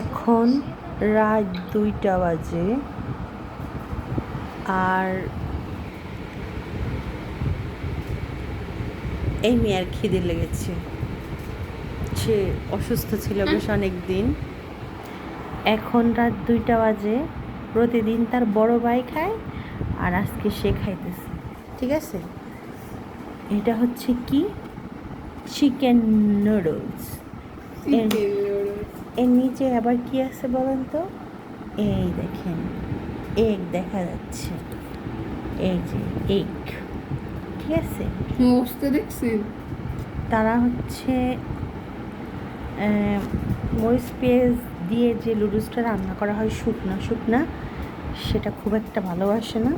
এখন রাত 2টা বাজে, আর এই মেয়ের খিদে লেগেছে। সে অসুস্থ ছিল বেশ অনেক দিন। এখন রাত 2টা বাজে। প্রতিদিন তার বড় ভাই খায়, আর আজকে সে খাইতেছে। ঠিক আছে, এটা হচ্ছে কি, চিকেন নুডলস। এর নিচে আবার কি আছে বলেন তো? এই দেখেন, এগ দেখা যাচ্ছে, এই যে এগ। ঠিক আছে, দেখছেন তারা হচ্ছে মরিচ পেঁয়াজ দিয়ে যে নুডলসটা রান্না করা হয় শুকনা শুকনা, সেটা খুব একটা ভালোবাসে না।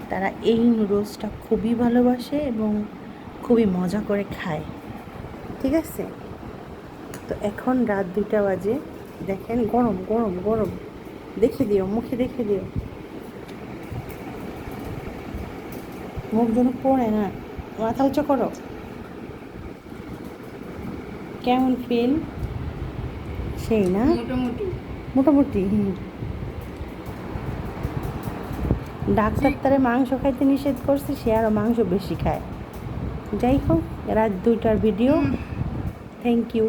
তারা এই নুডলসটা খুবই ভালোবাসে এবং খুবই মজা করে খায়। ঠিক আছে, তো এখন রাত 2টা বাজে। দেখেন, গরম গরম গরম, দেখে দিও, মুখে দেখে দিও, মুখ যেন পড়ে না। মাথা উঁচু করো। কেমন ফিল? সেই না, মোটামুটি মোটামুটি। ডাক্তার তারে মাংস খাইতে নিষেধ করছে, সে আরও মাংস বেশি খায়। যাই হোক, রাত 2টার ভিডিও। Thank you.